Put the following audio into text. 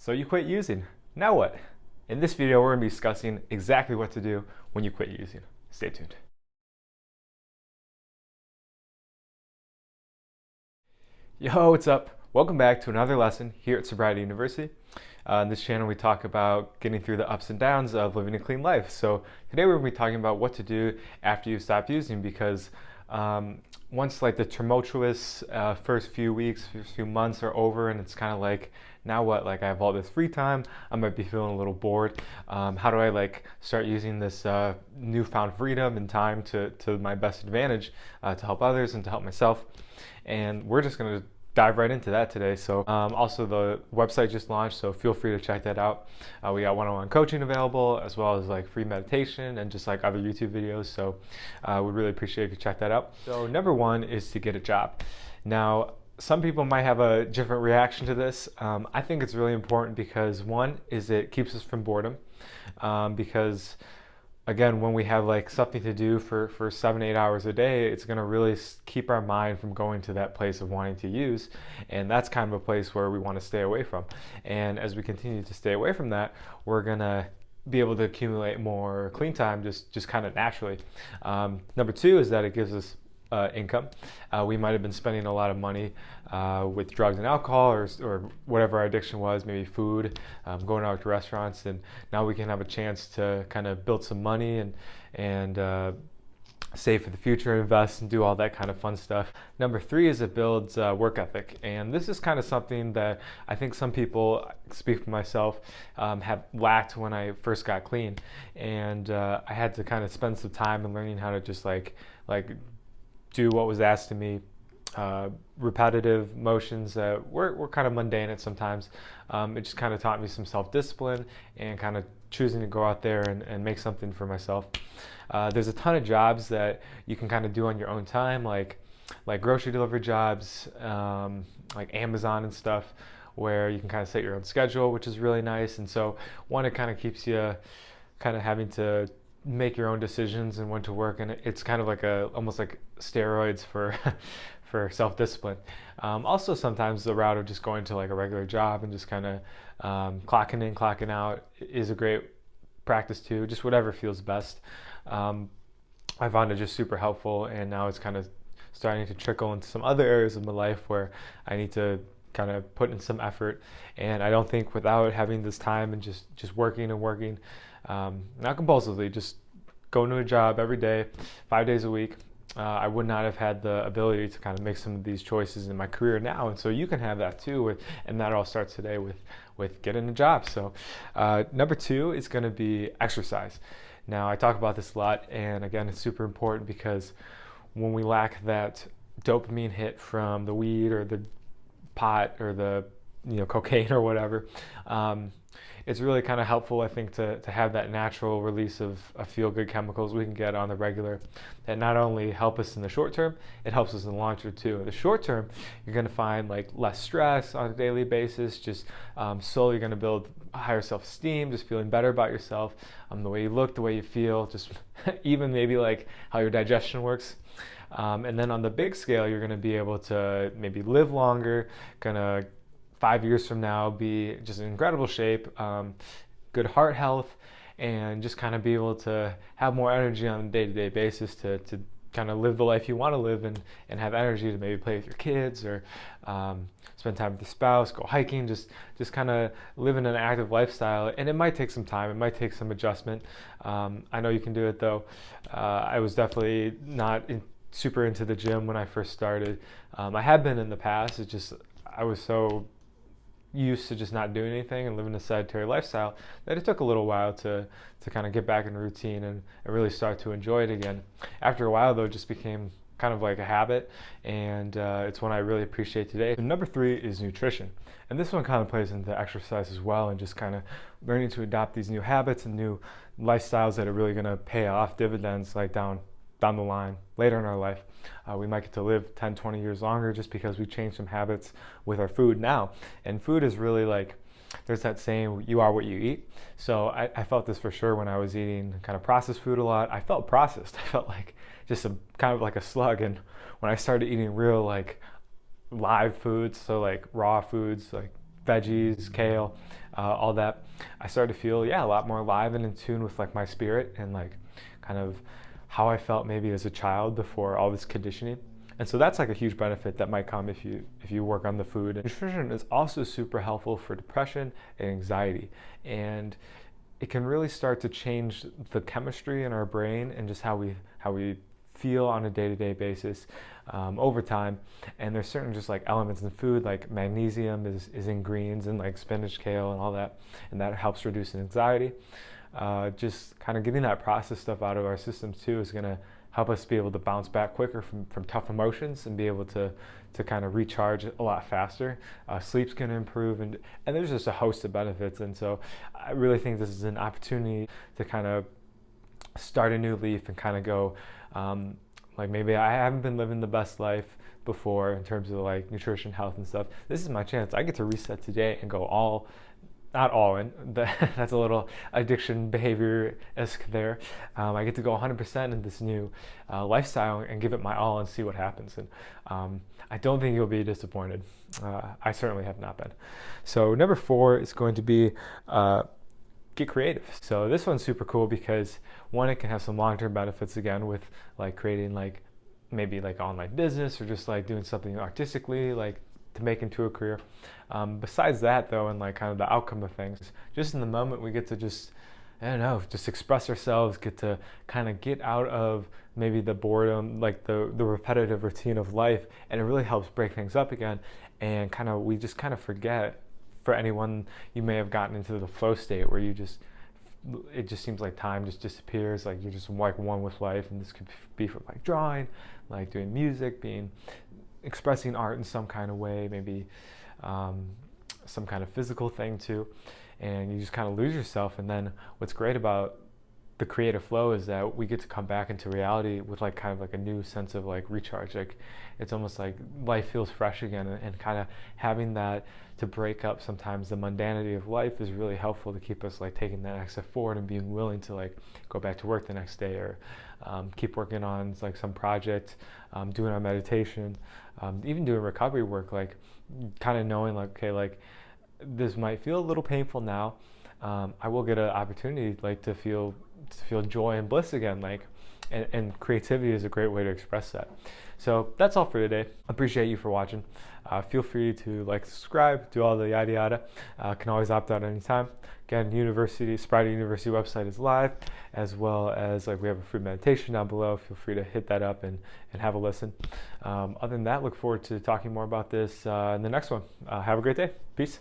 So you quit using. Now what? In this video, we're going to be discussing exactly what to do when you quit using. Stay tuned. Yo, what's up? Welcome back to another lesson here at Sobriety University. On this channel, we talk about getting through the ups and downs of living a clean life. So today we're going to be talking about what to do after you stop using, because once like the tumultuous first few weeks, few months are over, and it's kind of like, now what? Like I have all this free time, I might be feeling a little bored. How do I like start using this newfound freedom and time to my best advantage to help others and to help myself? And we're just going to dive right into that today. So also the website just launched, so feel free to check that out. We got one-on-one coaching available, as well as like free meditation and just like other YouTube videos. So we'd really appreciate if you check that out. So number one is to get a job. Now, some people might have a different reaction to this. I think it's really important because one is it keeps us from boredom, because again, when we have like something to do for 7-8 hours a day, it's going to really keep our mind from going to that place of wanting to use, and that's kind of a place where we want to stay away from. And as we continue to stay away from that, we're going to be able to accumulate more clean time just kind of naturally. Number two is that it gives us income. We might have been spending a lot of money with drugs and alcohol, or whatever our addiction was, maybe food, going out to restaurants, and now we can have a chance to kind of build some money and save for the future, invest, and do all that kind of fun stuff. Number three is it builds work ethic, and this is kind of something that I think some people, speak for myself, have lacked when I first got clean, and I had to kind of spend some time in learning how to just like do what was asked of me. Repetitive motions that were kind of mundane at sometimes. It just kind of taught me some self-discipline and kind of choosing to go out there and make something for myself. There's a ton of jobs that you can kind of do on your own time, like grocery delivery jobs, like Amazon and stuff, where you can kind of set your own schedule, which is really nice. And so one, it kind of keeps you kind of having to make your own decisions and when to work, and it's kind of like almost like steroids for for self-discipline. Also, sometimes the route of just going to like a regular job and just kind of clocking in, clocking out is a great practice too. Just whatever feels best. I found it just super helpful, and now it's kind of starting to trickle into some other areas of my life where I need to kind of put in some effort. And I don't think without having this time and just working and working, not compulsively, just going to a job every day, 5 days a week, I would not have had the ability to kind of make some of these choices in my career now. And so you can have that too, and that all starts today with getting a job. So number two is going to be exercise. Now, I talk about this a lot, and again, it's super important because when we lack that dopamine hit from the weed or the pot or the cocaine or whatever, it's really kind of helpful, I think, to have that natural release of feel-good chemicals we can get on the regular that not only help us in the short term, it helps us in the long term too. In the short term, you're going to find like less stress on a daily basis, just slowly going to build higher self-esteem, just feeling better about yourself, the way you look, the way you feel, just even maybe like how your digestion works. And then on the big scale, you're going to be able to maybe live longer, gonna 5 years from now be just in incredible shape, good heart health, and just kind of be able to have more energy on a day-to-day basis to kind of live the life you want to live and have energy to maybe play with your kids or spend time with your spouse, go hiking, just kind of live in an active lifestyle. And it might take some time, it might take some adjustment. I know you can do it though. I was definitely not super into the gym when I first started. I had been in the past, it's just I was so used to just not doing anything and living a sedentary lifestyle that it took a little while to kind of get back in routine and really start to enjoy it again. After a while though, it just became kind of like a habit, and it's one I really appreciate today. And number three is nutrition, and this one kind of plays into exercise as well, and just kind of learning to adopt these new habits and new lifestyles that are really going to pay off dividends like down the line later in our life. We might get to live 10, 20 years longer just because we changed some habits with our food now. And food is really like, there's that saying, you are what you eat. So I felt this for sure when I was eating kind of processed food a lot. I felt processed. I felt like just kind of like a slug. And when I started eating real like live foods, so like raw foods, like veggies, kale, all that, I started to feel, a lot more alive and in tune with like my spirit and like kind of how I felt maybe as a child before all this conditioning. And so that's like a huge benefit that might come if you work on the food. And nutrition is also super helpful for depression and anxiety. And it can really start to change the chemistry in our brain and just how we feel on a day-to-day basis over time. And there's certain just like elements in food, like magnesium is in greens and like spinach, kale, and all that, and that helps reduce anxiety. Just kind of getting that processed stuff out of our systems too is going to help us be able to bounce back quicker from tough emotions and be able to kind of recharge a lot faster. Sleep's going to improve, and there's just a host of benefits. And so I really think this is an opportunity to kind of start a new leaf and kind of go, like maybe I haven't been living the best life before in terms of like nutrition, health, and stuff. This is my chance. I get to reset today and go not all in, that's a little addiction behavior-esque there. I get to go 100% in this new lifestyle and give it my all and see what happens. And I don't think you'll be disappointed. I certainly have not been. So number 4 is going to be get creative. So this one's super cool because one, it can have some long-term benefits again with like creating like maybe like online business or just like doing something artistically, like to make into a career. Besides that though, and like kind of the outcome of things, just in the moment we get to just, I don't know, just express ourselves, get to kind of get out of maybe the boredom, like the repetitive routine of life, and it really helps break things up again. And we just kind of forget, for anyone, you may have gotten into the flow state where it just seems like time just disappears, like you're just like one with life. And this could be from like drawing, like doing music, expressing art in some kind of way, maybe some kind of physical thing too, and you just kind of lose yourself. And then what's great about the creative flow is that we get to come back into reality with like kind of like a new sense of like recharge. Like it's almost like life feels fresh again, and kind of having that to break up sometimes the mundanity of life is really helpful to keep us like taking that next step forward and being willing to like go back to work the next day, or keep working on like some project, doing our meditation, even doing recovery work, like kind of knowing like, okay, like this might feel a little painful now. I will get an opportunity like to feel joy and bliss again, like, and creativity is a great way to express that. So that's all for today. Appreciate you for watching. Feel free to like, subscribe, do all the yada yada. Can always opt out anytime. Again, Sobriety University website is live, as well as like we have a free meditation down below. Feel free to hit that up and have a listen. Other than that, look forward to talking more about this in the next one. Have a great day. Peace.